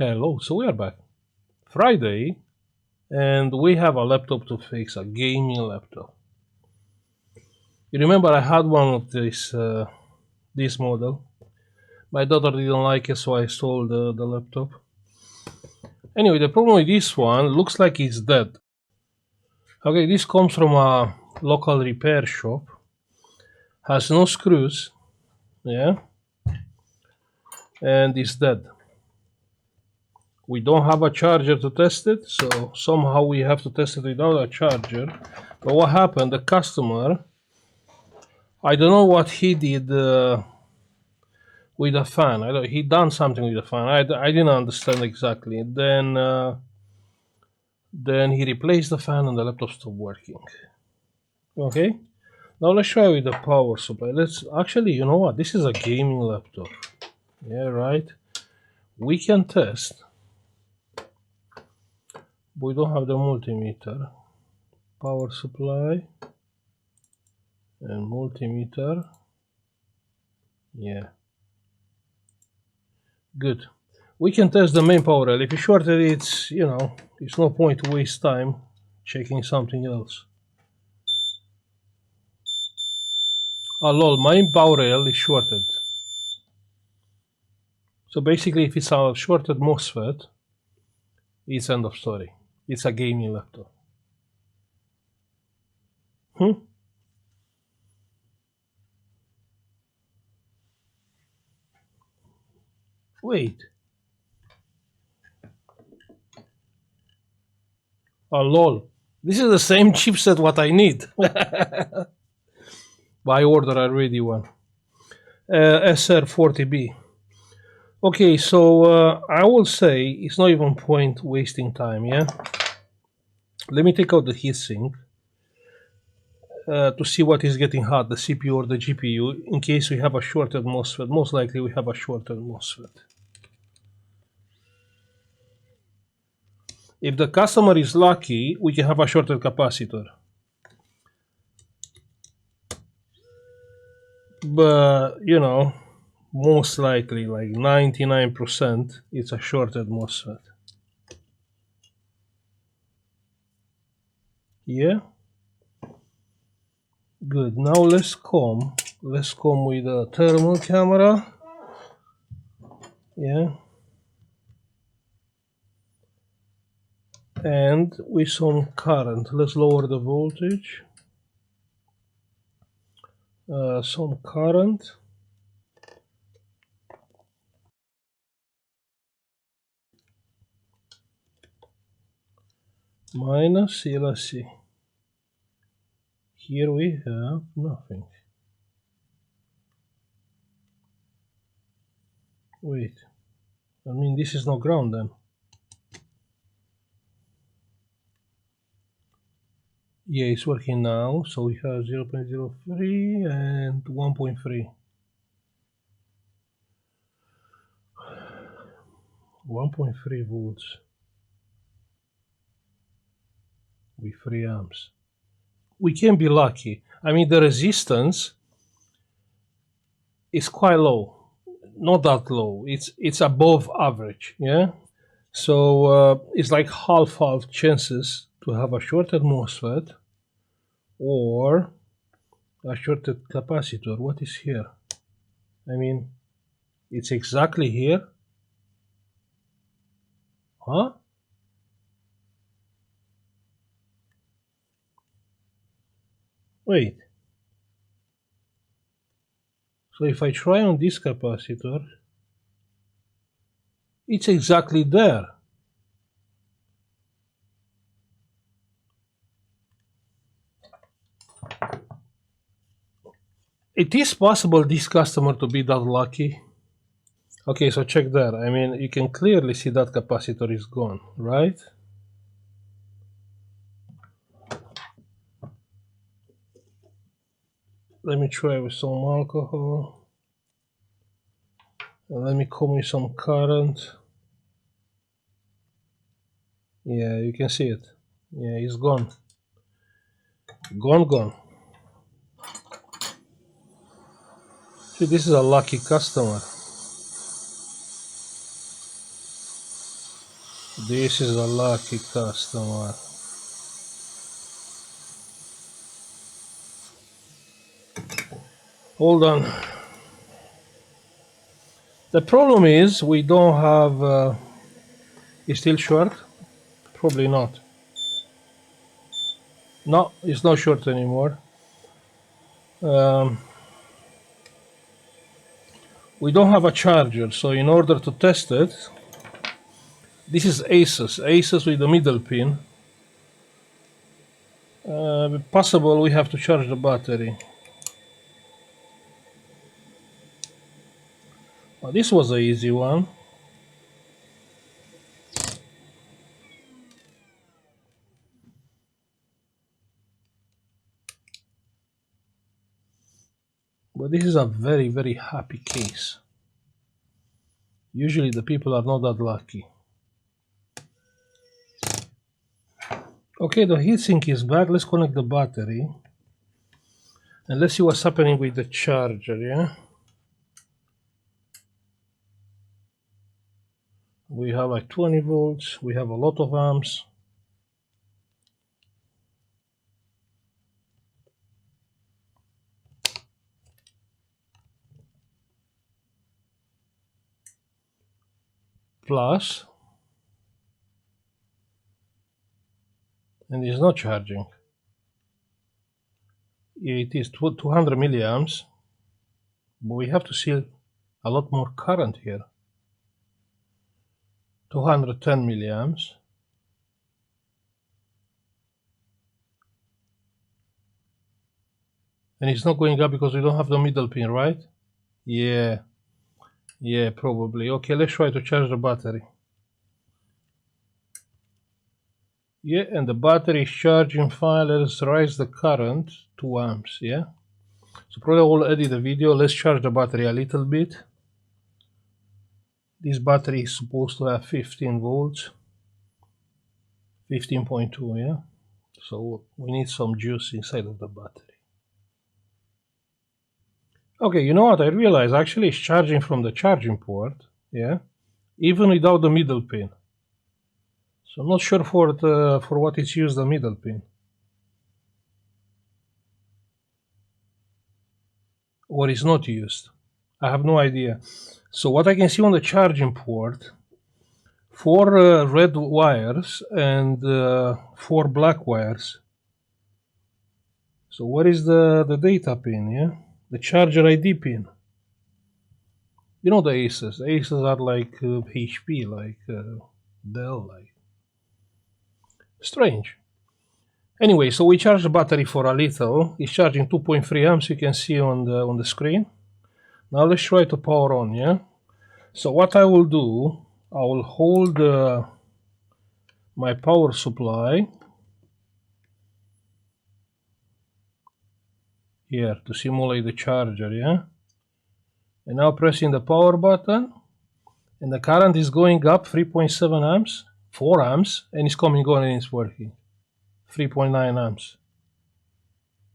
Hello, so we are back. Friday, and we have a laptop to fix, a gaming laptop. You remember I had one of this model. My daughter didn't like it, so I sold the laptop. Anyway, the problem with this one looks like it's dead. Okay, this comes from a local repair shop. Has no screws, yeah, and it's dead. We don't have a charger to test it, so somehow we have to test it without a charger. But what happened, the customer, I don't know what he did with the fan. He done something with the fan. I didn't understand exactly. Then he replaced the fan and the laptop stopped working. Okay, now let's try with the power supply. Let's actually, you know what? This is a gaming laptop. Yeah, right. We can test. We don't have the multimeter. Power supply and multimeter. Yeah. Good. We can test the main power rail. If you shorted it, it's no point to waste time checking something else. Oh lol, my power rail is shorted. So basically, if it's a shorted MOSFET, it's end of story. It's a gaming laptop. Wait. Oh lol. This is the same chipset what I need. But I ordered already one. SR40B. Okay, so I will say it's not even point wasting time, yeah? Let me take out the heatsink to see what is getting hot, the CPU or the GPU, in case we have a shorted MOSFET. Most likely we have a shorted MOSFET. If the customer is lucky, we can have a shorted capacitor. But, most likely, like 99%, it's a shorted MOSFET. Yeah? Good. Now let's comb. Let's comb with a thermal camera. Yeah. And with some current. Let's lower the voltage. Some current. Minus, let's see. Here we have nothing. Wait, I mean this is not ground then. Yeah, it's working now, so we have 0.03 and 1.3. 1.3 volts with 3 amps. We can be lucky. I mean, the resistance is quite low. Not that low. It's above average, yeah? So it's like half chances to have a shorted MOSFET or a shorted capacitor. What is here? I mean, it's exactly here. Huh? Wait. So if I try on this capacitor, it's exactly there. It is possible this customer to be that lucky. Okay, so check that. I mean, you can clearly see that capacitor is gone, right? Let me try with some alcohol. And let me comb with some current. Yeah, you can see it. Yeah, it's gone. Gone. See, this is a lucky customer. This is a lucky customer. Hold on. The problem is we don't have. It's still short? Probably not. No, it's not short anymore. We don't have a charger, so in order to test it, this is ASUS with the middle pin. Possible we have to charge the battery. Well, this was an easy one. But this is a very, very happy case. Usually the people are not that lucky. Okay, the heatsink is back. Let's connect the battery. And let's see what's happening with the charger, yeah? We have like 20 volts. We have a lot of amps. Plus. And it's not charging. It is 200 milliamps. But we have to see a lot more current here. 210 milliamps. And it's not going up because we don't have the middle pin, right? Yeah. Yeah, probably. Okay, let's try to charge the battery. Yeah, and the battery is charging fine. Let's raise the current 2 amps, yeah? So probably I will edit the video. Let's charge the battery a little bit. This battery is supposed to have 15 volts. 15.2, yeah? So we need some juice inside of the battery. Okay, you know what? I realized actually it's charging from the charging port, yeah? Even without the middle pin. So I'm not sure for what it's used the middle pin. Or is not used. I have no idea. So what I can see on the charging port, 4 red wires and 4 black wires. So what is the data pin, yeah? The charger ID pin. You know the ASUS. The ASUS are like HP, like Dell, like. Strange. Anyway, so we charge the battery for a little. It's charging 2.3 amps, you can see on the screen. Now let's try to power on, yeah? So what I will do, I will hold my power supply here to simulate the charger, yeah? And now pressing the power button, and the current is going up 3.7 amps, 4 amps, and it's coming on and it's working. 3.9 amps,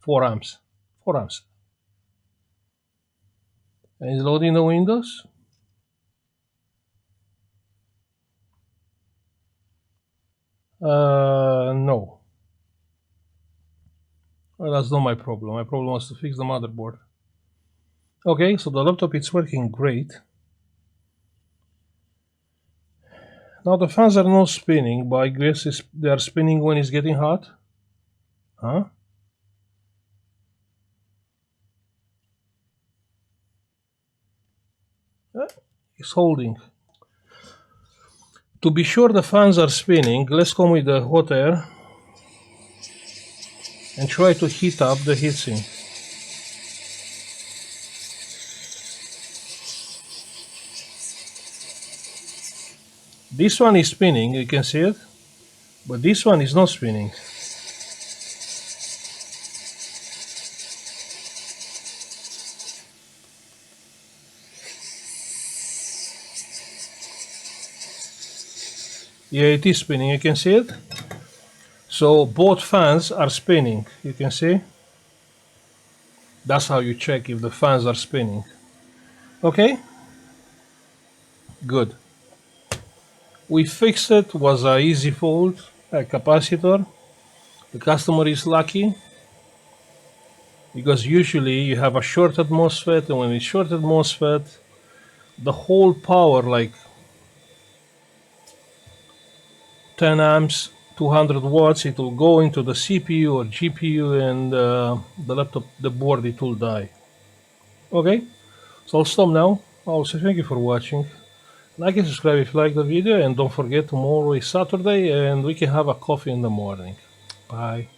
4 amps, 4 amps. And it's loading the windows. No. Well, that's not my problem. My problem was to fix the motherboard. Okay, so the laptop is working great. Now the fans are not spinning, but I guess they are spinning when it's getting hot. Huh? It's holding. To be sure the fans are spinning, let's come with the hot air and try to heat up the heatsink. This one is spinning, you can see it, but this one is not spinning. Yeah, it is spinning, you can see it. So both fans are spinning, you can see. That's how you check if the fans are spinning. Okay? Good. We fixed it, was a easy fault, a capacitor. The customer is lucky because usually you have a shorted MOSFET, and when it's shorted MOSFET, the whole power, like 10 amps, 200 watts, it will go into the CPU or GPU, and the laptop, the board, it will die. Okay, so I'll stop now. I'll say thank you for watching. Like and subscribe if you like the video, and don't forget tomorrow is Saturday and we can have a coffee in the morning. Bye.